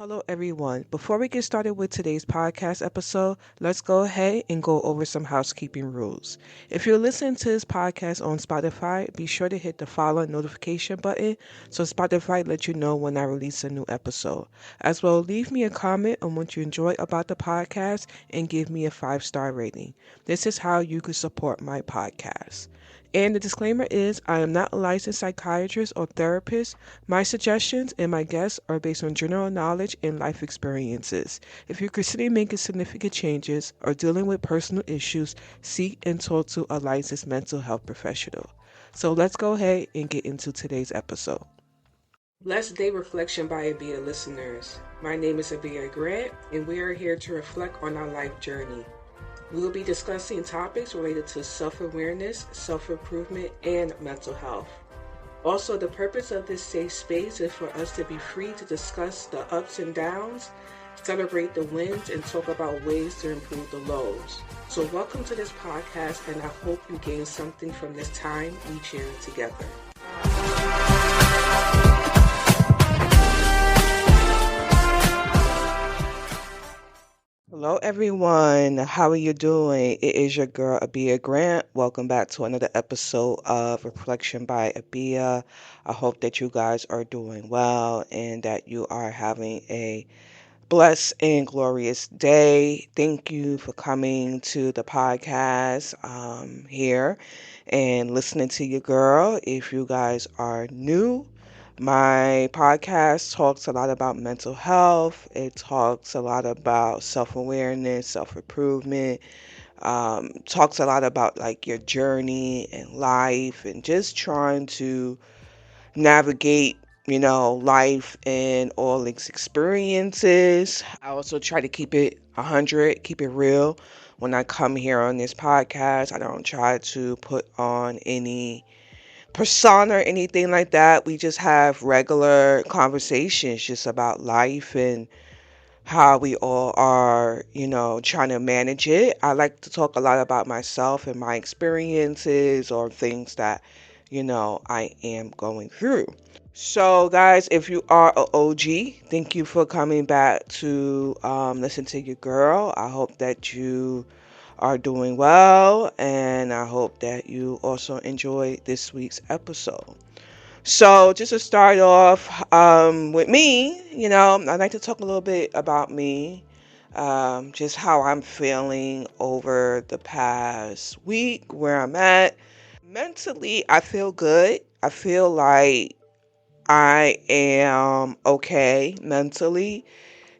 Hello, everyone. Before we get started with today's podcast episode, let's go ahead and go over some housekeeping rules. If you're listening to this podcast on Spotify, be sure to hit the follow notification button so Spotify lets you know when I release a new episode. As well, leave me a comment on what you enjoy about the podcast and give me a 5-star rating. This is how you can support my podcast. And the disclaimer is I am not a licensed psychiatrist or therapist. My suggestions and my guests are based on general knowledge and life experiences. If you're considering making significant changes or dealing with personal issues, seek and talk to a licensed mental health professional. So let's go ahead and get into today's episode. Blessed Day Reflection by Abia listeners. My name is Abia Grant, and we are here to reflect on our life journey. We will be discussing topics related to self-awareness, self-improvement, and mental health. Also, the purpose of this safe space is for us to be free to discuss the ups and downs, celebrate the wins, and talk about ways to improve the lows. So welcome to this podcast, and I hope you gain something from this time we share together. Hello, everyone. How are you doing? It is your girl, Abia Grant. Welcome back to another episode of Reflection by Abia. I hope that you guys are doing well and that you are having a blessed and glorious day. Thank you for coming to the podcast here and listening to your girl. If you guys are new, my podcast talks a lot about mental health. It talks a lot about self-awareness, self-improvement. Talks a lot about like your journey in life and just trying to navigate, life and all its experiences. I also try to keep it 100, keep it real. When I come here on this podcast, I don't try to put on any persona or anything like that. We just have regular conversations just about life and how we all are, trying to manage it. I like to talk a lot about myself and my experiences or things that, I am going through. So, guys, if you are an OG, thank you for coming back to listen to your girl. I hope that you are doing well, and I hope that you also enjoy this week's episode. So, just to start off with me, I'd like to talk a little bit about me, just how I'm feeling over the past week, where I'm at. Mentally, I feel good. I feel like I am okay mentally.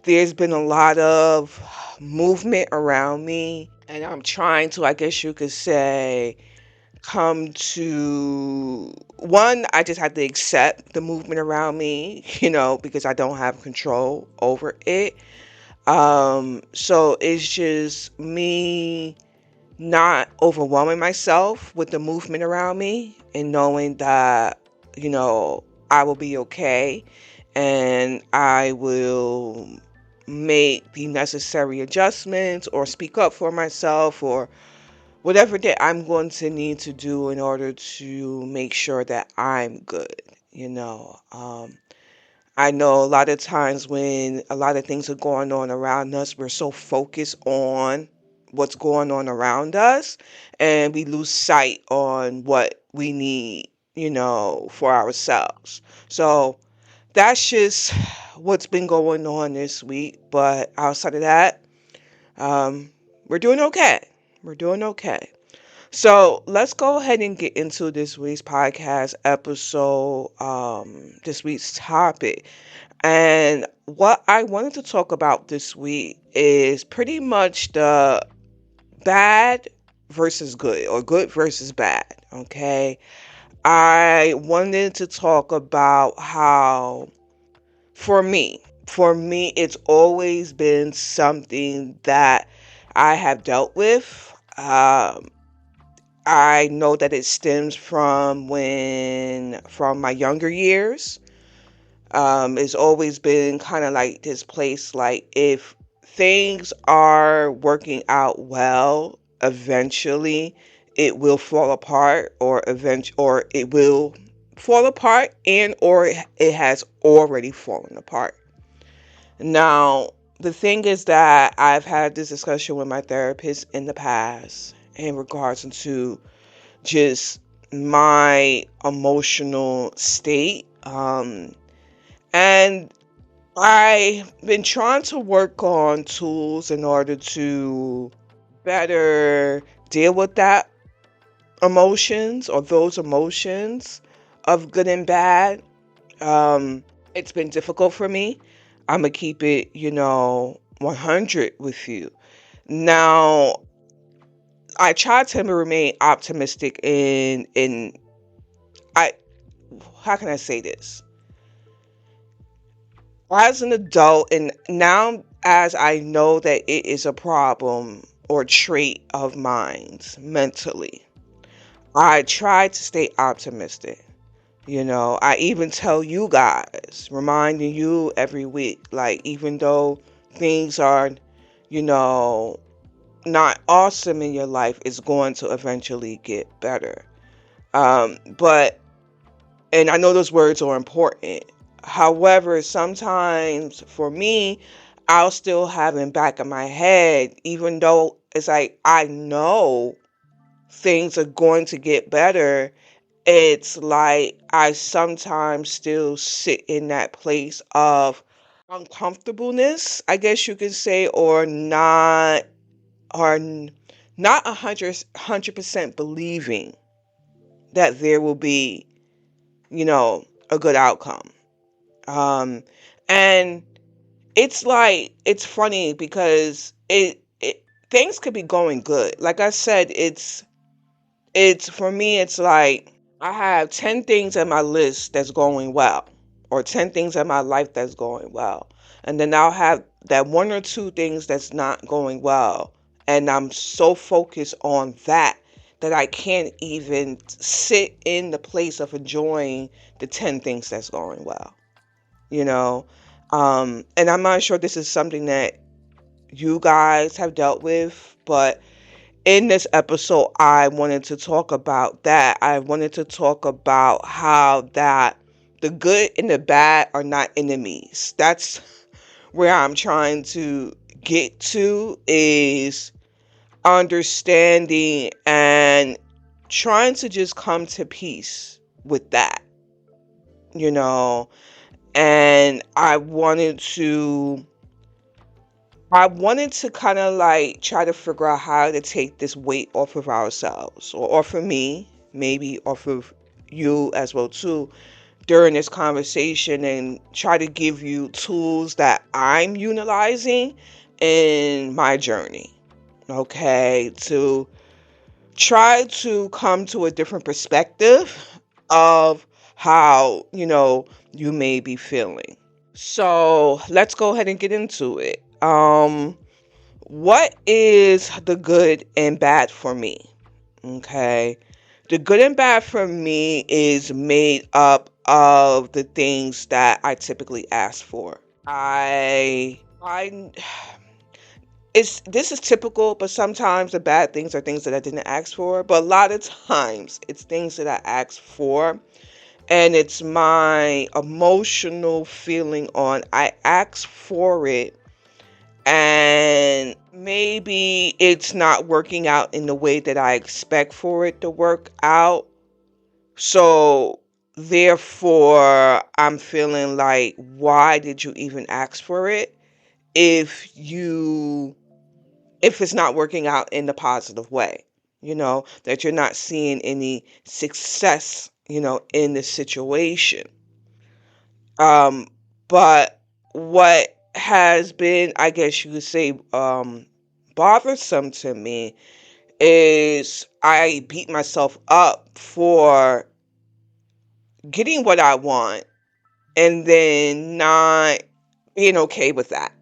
There's been a lot of movement around me, and I'm trying to, I guess you could say, come to one. I just have to accept the movement around me, because I don't have control over it. So it's just me not overwhelming myself with the movement around me and knowing that, I will be okay and I will make the necessary adjustments or speak up for myself or whatever that I'm going to need to do in order to make sure that I'm good. I know a lot of times when a lot of things are going on around us, we're so focused on what's going on around us and we lose sight on what we need, for ourselves. So that's just what's been going on this week. But outside of that, we're doing okay. We're doing okay. So let's go ahead and get into this week's podcast episode, this week's topic. And what I wanted to talk about this week is pretty much the bad versus good or good versus bad. Okay. I wanted to talk about how for me, it's always been something that I have dealt with. I know that it stems from my younger years. It's always been kind of like this place, like if things are working out well, eventually it will fall apart or it will fall apart or it has already fallen apart. Now, the thing is that I've had this discussion with my therapist in the past in regards to just my emotional state. And I've been trying to work on tools in order to better deal with that emotions or those emotions of good and bad. It's been difficult for me. I'm gonna keep it, 100 with you. Now, I try to remain optimistic in I how can I say this? As an adult, and now as I know that it is a problem or trait of mine mentally, I try to stay optimistic. I even tell you guys, reminding you every week, like, even though things are, you know, not awesome in your life, it's going to eventually get better. But, and I know those words are important. However, sometimes for me, I'll still have in back of my head, even though it's like I know things are going to get better, it's like I sometimes still sit in that place of uncomfortableness, I guess you could say, or not 100% believing that there will be, a good outcome. Um, and it's like it's funny because it things could be going good. Like I said, it's for me. It's like I have 10 things on my list that's going well, or 10 things in my life that's going well. And then I'll have that one or two things that's not going well. And I'm so focused on that that I can't even sit in the place of enjoying the 10 things that's going well, you know? And I'm not sure this is something that you guys have dealt with, but in this episode, I wanted to talk about that. I wanted to talk about how that the good and the bad are not enemies. That's where I'm trying to get to, is understanding and trying to just come to peace with that, you know. And I wanted to kind of like try to figure out how to take this weight off of ourselves, or off of me, maybe off of you as well too, during this conversation, and try to give you tools that I'm utilizing in my journey. Okay, to try to come to a different perspective of how, you may be feeling. So let's go ahead and get into it. What is the good and bad for me? Okay. The good and bad for me is made up of the things that I typically ask for. I it's this is typical, but sometimes the bad things are things that I didn't ask for, but a lot of times it's things that I asked for, and it's my emotional feeling on I asked for it, and maybe it's not working out in the way that I expect for it to work out. So therefore, I'm feeling like, why did you even ask for it if you if it's not working out in the positive way? That you're not seeing any success, in the situation. Um, but what has been, I guess you could say, bothersome to me is I beat myself up for getting what I want and then not being okay with that.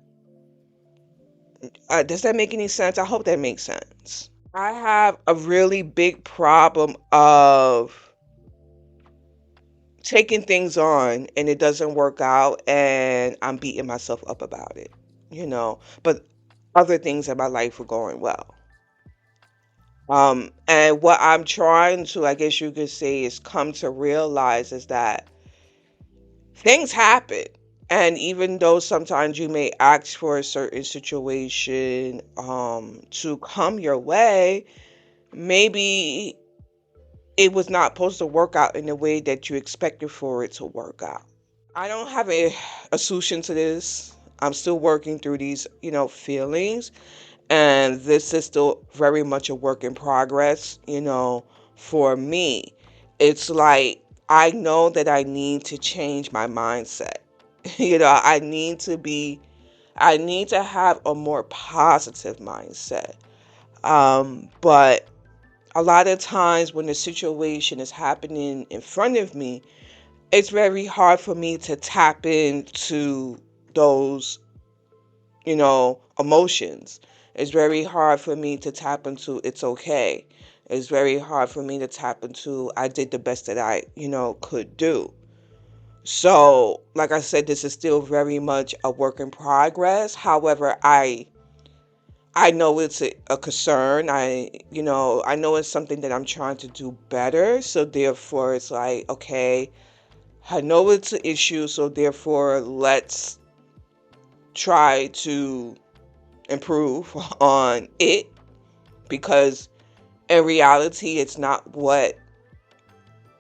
Does that make any sense? I hope that makes sense. I have a really big problem of taking things on and it doesn't work out and I'm beating myself up about it. But other things in my life are going well. And what I'm trying to, I guess you could say, is come to realize is that things happen. And even though sometimes you may ask for a certain situation to come your way, maybe it was not supposed to work out in the way that you expected for it to work out. I don't have a solution to this. I'm still working through these, feelings, and this is still very much a work in progress, for me. It's like I know that I need to change my mindset. I need to have a more positive mindset. But a lot of times when the situation is happening in front of me, it's very hard for me to tap into those, emotions. It's very hard for me to tap into it's okay. It's very hard for me to tap into I did the best that I, could do. So, like I said, this is still very much a work in progress. However, I know it's a concern. I know it's something that I'm trying to do better. So therefore, it's like, okay, I know it's an issue. So therefore, let's try to improve on it, because in reality, it's not what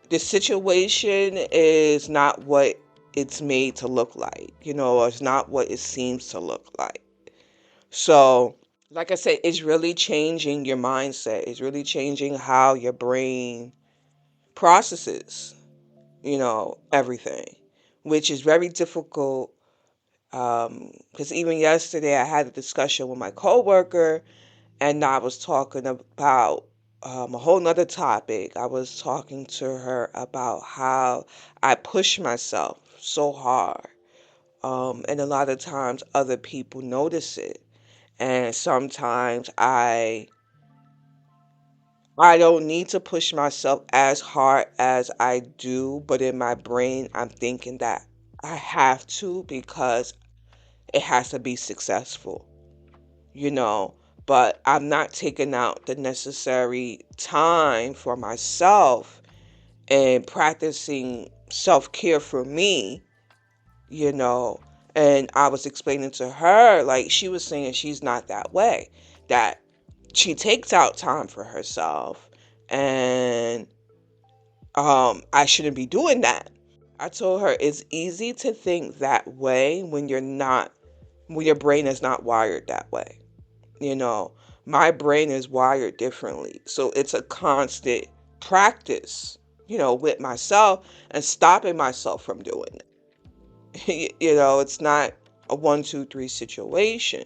the situation is not what it's made to look like, or it's not what it seems to look like. So, like I said, it's really changing your mindset. It's really changing how your brain processes, everything, which is very difficult. Because even yesterday, I had a discussion with my coworker, and I was talking about a whole nother topic. I was talking to her about how I push myself so hard, and a lot of times other people notice it, and sometimes I don't need to push myself as hard as I do, but in my brain, I'm thinking that I have to because it has to be successful, you know. But I'm not taking out the necessary time for myself and practicing self care for me, you know. And I was explaining to her, like, she was saying she's not that way, that she takes out time for herself, and I shouldn't be doing that. I told her it's easy to think that way when when your brain is not wired that way. You know, my brain is wired differently. So it's a constant practice, with myself and stopping myself from doing it. It's not a one, two, three situation.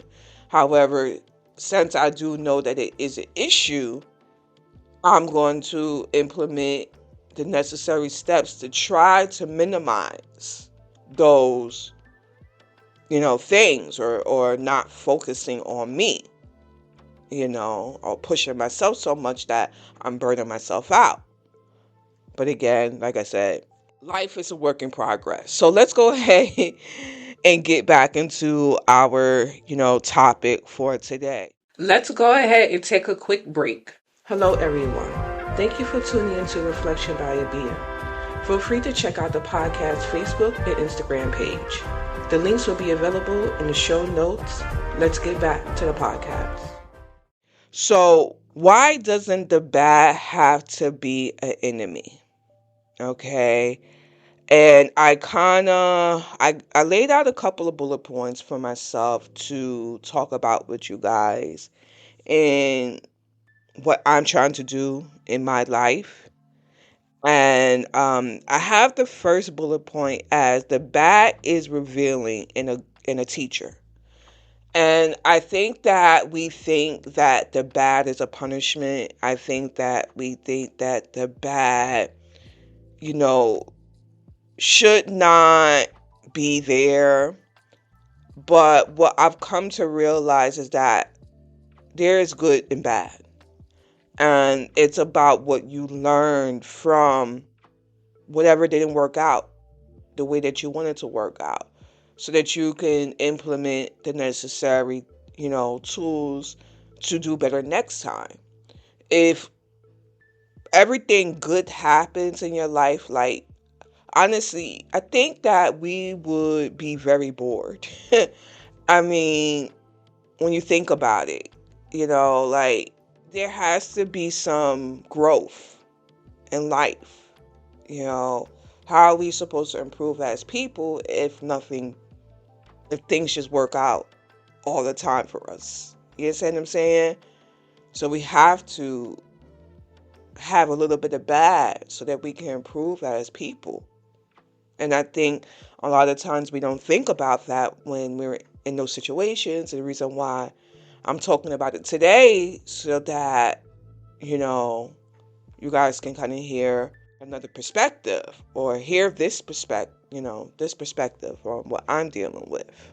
However, since I do know that it is an issue, I'm going to implement the necessary steps to try to minimize those, things, or not focusing on me, or pushing myself so much that I'm burning myself out. But again, like I said, life is a work in progress. So let's go ahead and get back into our, topic for today. Let's go ahead and take a quick break. Hello, everyone. Thank you for tuning into Reflection by Abia. Feel free to check out the podcast Facebook and Instagram page. The links will be available in the show notes. Let's get back to the podcast. So, why doesn't the bad have to be an enemy? Okay. And I laid out a couple of bullet points for myself to talk about with you guys and what I'm trying to do in my life. And I have the first bullet point as the bad is revealing in a teacher. And I think that we think that the bad is a punishment. I think that we think that the bad, you know, should not be there. But what I've come to realize is that there is good and bad. And it's about what you learned from whatever didn't work out the way that you wanted to work out, so that you can implement the necessary, tools to do better next time. If everything good happens in your life, like honestly, I think that we would be very bored. I mean, when you think about it, like there has to be some growth in life. You know, how are we supposed to improve as people if things just work out all the time for us? You understand what I'm saying? So we have to have a little bit of bad so that we can improve as people. And I think a lot of times we don't think about that when we're in those situations. And the reason why I'm talking about it today so that, you know, you guys can kind of hear another perspective or hear this perspective on what I'm dealing with.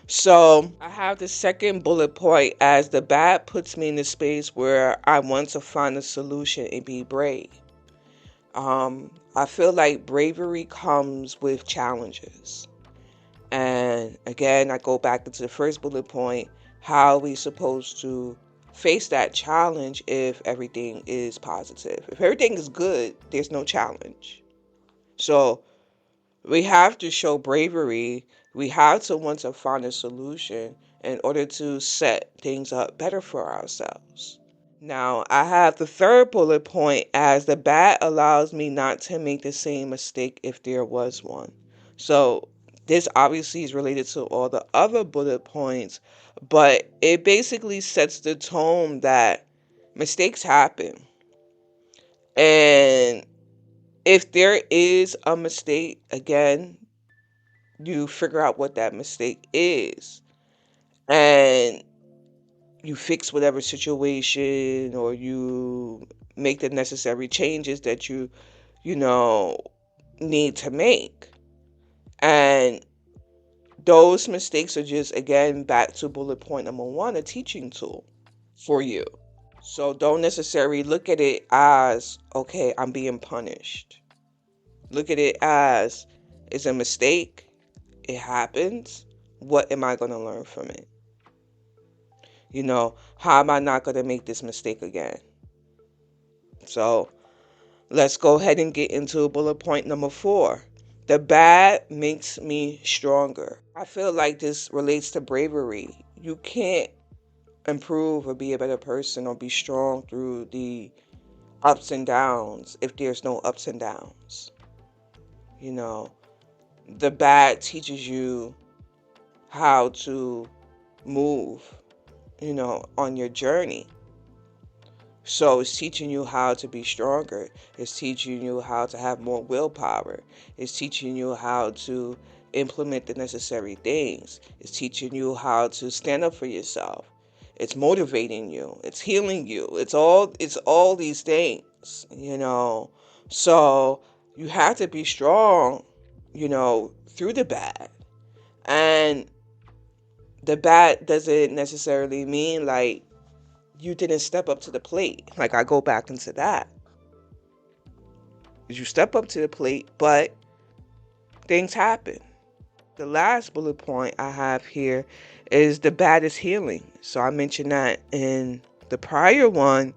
So I have the second bullet point as the bad puts me in the space where I want to find a solution and be brave. I feel like bravery comes with challenges. And again, I go back into the first bullet point. How are we supposed to face that challenge if everything is positive? If everything is good, there's no challenge. So we have to show bravery. We have to want to find a solution in order to set things up better for ourselves. Now, I have the third bullet point as the bad allows me not to make the same mistake if there was one. So, this obviously is related to all the other bullet points, but it basically sets the tone that mistakes happen. And if there is a mistake, again, you figure out what that mistake is. And you fix whatever situation or you make the necessary changes that you know need to make. And those mistakes are just, again, back to bullet point number one, a teaching tool for you. So don't necessarily look at it as, okay, I'm being punished. Look at it as, it's a mistake, it happens, what am I going to learn from it? How am I not going to make this mistake again? So let's go ahead and get into bullet point number 4. The bad makes me stronger. I feel like this relates to bravery. You can't improve or be a better person or be strong through the ups and downs if there's no ups and downs. You know, the bad teaches you how to move, on your journey. So it's teaching you how to be stronger. It's teaching you how to have more willpower. It's teaching you how to implement the necessary things. It's teaching you how to stand up for yourself. It's motivating you. It's healing you. It's all these things. So you have to be strong, through the bad. And the bad doesn't necessarily mean like you didn't step up to the plate. Like, I go back into that. You step up to the plate, but things happen. The last bullet point I have here is the bad is healing. So I mentioned that in the prior one,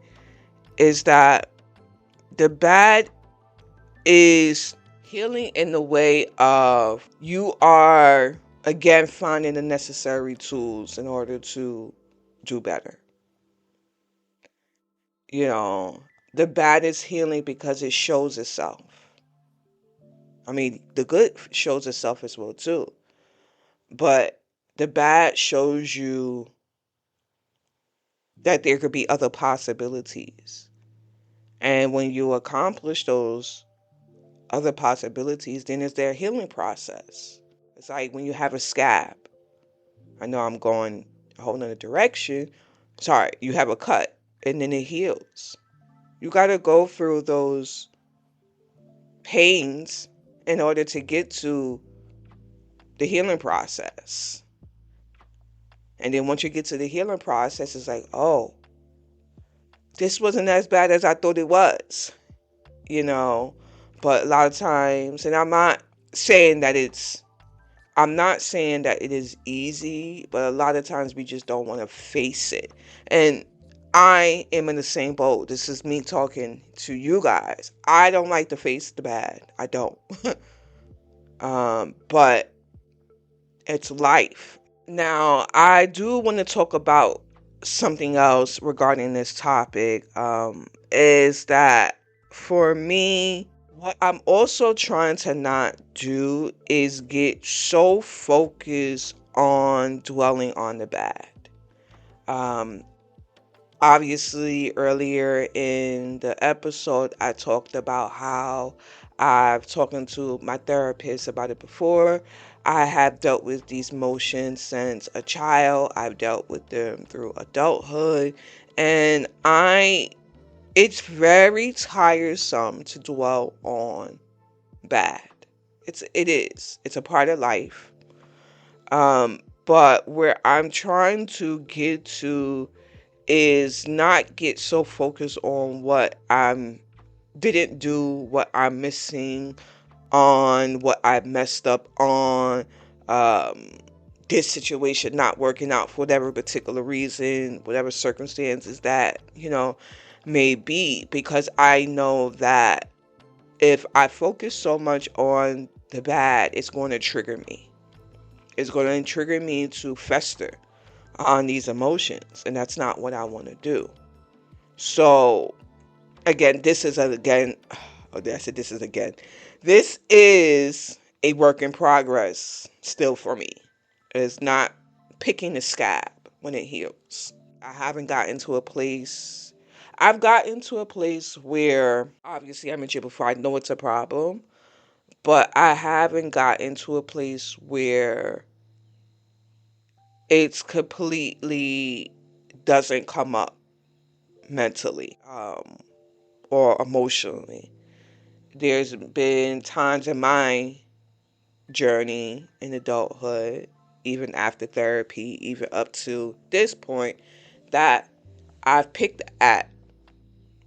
is that the bad is healing in the way of you are, again, finding the necessary tools in order to do better. You know, the bad is healing because it shows itself. I mean, the good shows itself as well too, but the bad shows you that there could be other possibilities. And when you accomplish those other possibilities, then it's their healing process. It's like when you have a scab. I know I'm going a whole nother direction. Sorry, you have a cut and then it heals. You got to go through those pains in order to get to the healing process. And then once you get to the healing process, it's like, oh, this wasn't as bad as I thought it was, you know. But a lot of times, and I'm not saying that it is easy, but a lot of times we just don't want to face it. And I am in the same boat. This is me talking to you guys. I don't like to face the bad. I don't. But it's life. Now, I do want to talk about something else regarding this topic. Is that for me, what I'm also trying to not do is get so focused on dwelling on the bad. Um, Obviously, earlier in the episode, I talked about how I've talked to my therapist about it before. I have dealt with these emotions since a child. I've dealt with them through adulthood, and it's very tiresome to dwell on bad. It's a part of life. But where I'm trying to get to is not get so focused on what I'm didn't do, what I'm missing, on what I messed up on, um, this situation not working out for whatever particular reason, whatever circumstances that, may be, because I know that if I focus so much on the bad, it's going to trigger me. It's going to trigger me to fester on these emotions, and that's not what I want to do. So again, I said this is again. This is a work in progress still for me. It's not picking the scab when it heals. I haven't gotten to a place. I've gotten to a place where, obviously, I mentioned before, I know it's a problem, but I haven't gotten to a place where it's completely doesn't come up mentally, or emotionally. There's been times in my journey in adulthood, even after therapy, even up to this point, that I've picked at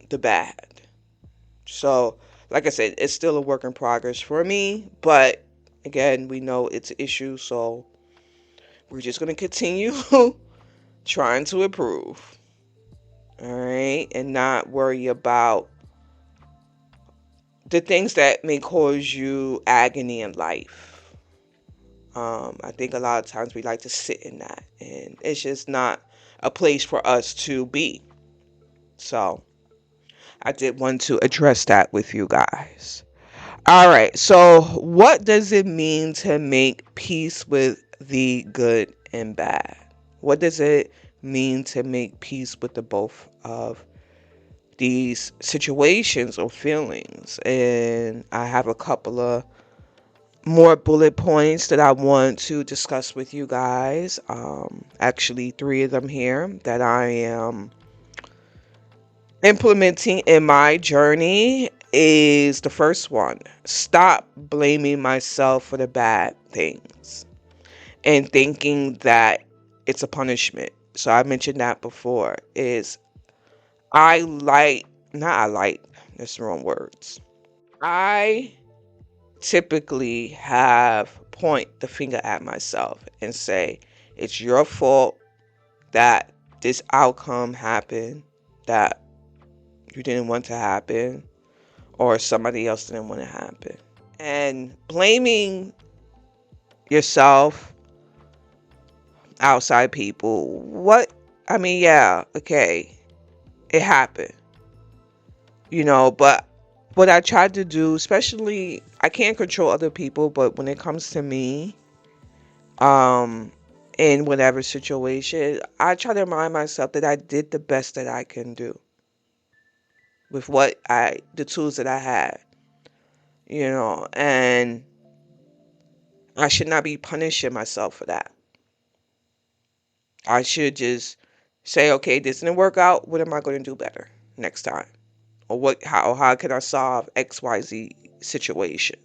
the bad. So, like I said, it's still a work in progress for me, but again, we know it's an issue, so we're just going to continue trying to improve. All right, and not worry about the things that may cause you agony in life. I think a lot of times we like to sit in that, and it's just not a place for us to be. So I did want to address that with you guys. All right, so what does it mean to make peace with the good and bad? What does it mean to make peace with the both of these situations or feelings? And I have a couple of more bullet points that I want to discuss with you guys. Actually, three of them here that I am implementing in my journey is the first one. Stop blaming myself for the bad things and thinking that it's a punishment. So I mentioned that before. I like, not I like, that's the wrong words. I typically have point the finger at myself and say, it's your fault that this outcome happened that you didn't want to happen, or somebody else didn't want to happen. And blaming yourself, outside people, yeah, okay, it happened, but what I tried to do, especially, I can't control other people, but when it comes to me, um, in whatever situation, I try to remind myself that I did the best that I can do with the tools that I had, and I should not be punishing myself for that. I should just say, okay, this didn't work out. What am I going to do better next time? Or how can I solve XYZ situation?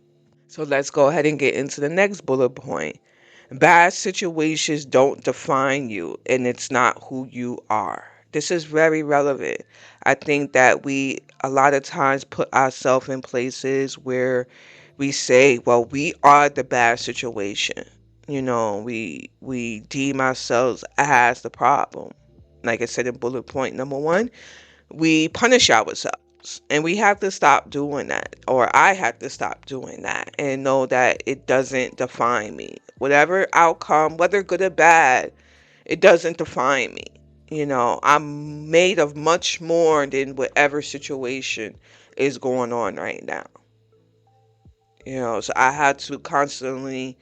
So let's go ahead and get into the next bullet point. Bad situations don't define you, and it's not who you are. This is very relevant. I think that we a lot of times put ourselves in places where we say, well, we are the bad situation. We deem ourselves as the problem. like I said in bullet point number 1, we punish ourselves. And we have to stop doing that, or I have to stop doing that, and know that it doesn't define me. Whatever outcome, whether good or bad, it doesn't define me. I'm made of much more than whatever situation is going on right now. So I had to constantly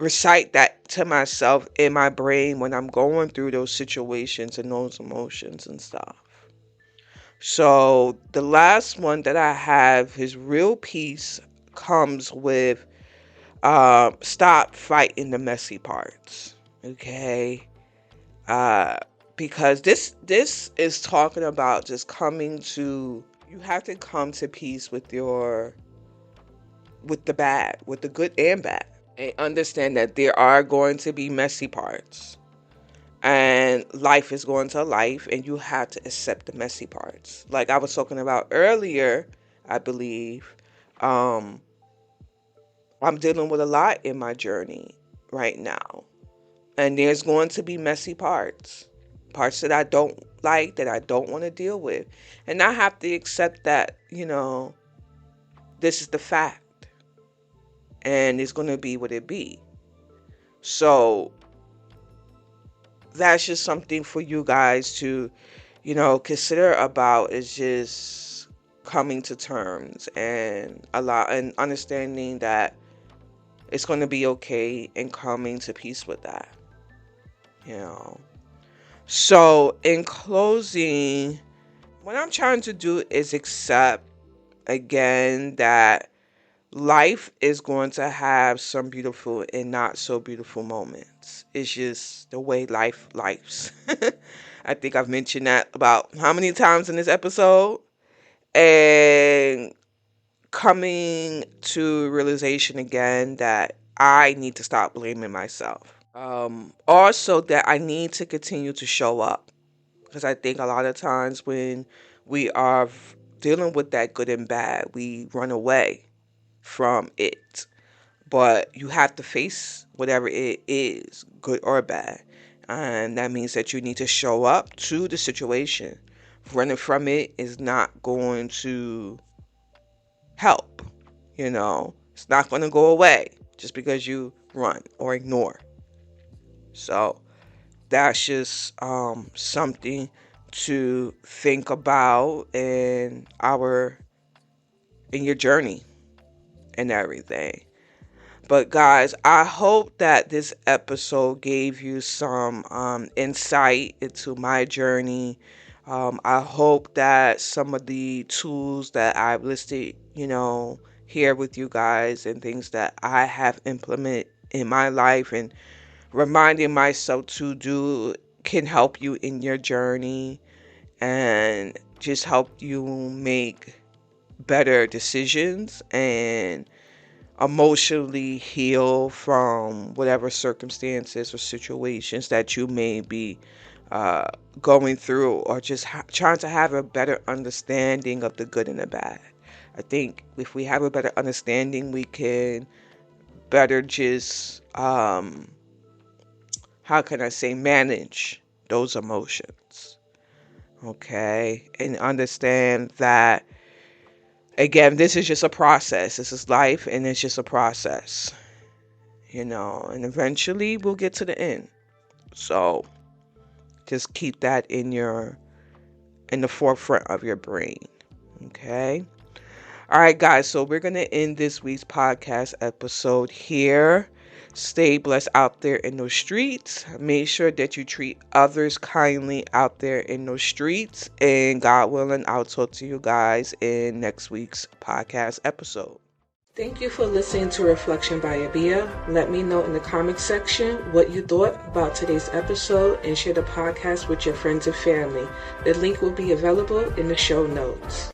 recite that to myself in my brain when I'm going through those situations and those emotions and stuff. So the last one that I have is real peace comes with stop fighting the messy parts. Okay. Because this is talking about just you have to come to peace with the bad, with the good and bad, and understand that there are going to be messy parts, and life is going to life, and you have to accept the messy parts. Like I was talking about earlier, I believe, I'm dealing with a lot in my journey right now. And there's going to be messy parts that I don't like, that I don't want to deal with. And I have to accept that, this is the fact. And it's going to be what it be. So that's just something for you guys to, consider about, is just coming to terms and understanding that it's going to be okay, and coming to peace with that. So in closing, what I'm trying to do is accept again that life is going to have some beautiful and not so beautiful moments. It's just the way life's. I think I've mentioned that about how many times in this episode, and coming to realization again that I need to stop blaming myself. Also that I need to continue to show up, because I think a lot of times when we are dealing with that good and bad, we run away from it. But you have to face whatever it is, good or bad. And that means that you need to show up to the situation. Running from it is not going to help. It's not going to go away just because you run or ignore. So that's just something to think about in your journey and everything. But guys, I hope that this episode gave you some insight into my journey. I hope that some of the tools that I've listed, here with you guys, and things that I have implemented in my life and reminding myself to do, can help you in your journey and just help you make better decisions and emotionally heal from whatever circumstances or situations that you may be going through, or just trying to have a better understanding of the good and the bad. I think if we have a better understanding, we can better just manage those emotions. Okay. And understand that, again, this is just a process. This is life, and it's just a process. And eventually we'll get to the end. So just keep that in the forefront of your brain. Okay. All right, guys. So we're going to end this week's podcast episode here. Stay blessed out there in those streets. Make sure that you treat others kindly out there in those streets. And God willing, I'll talk to you guys in next week's podcast episode. Thank you for listening to Reflection by Abia. Let me know in the comments section what you thought about today's episode, and share the podcast with your friends and family. The link will be available in the show notes.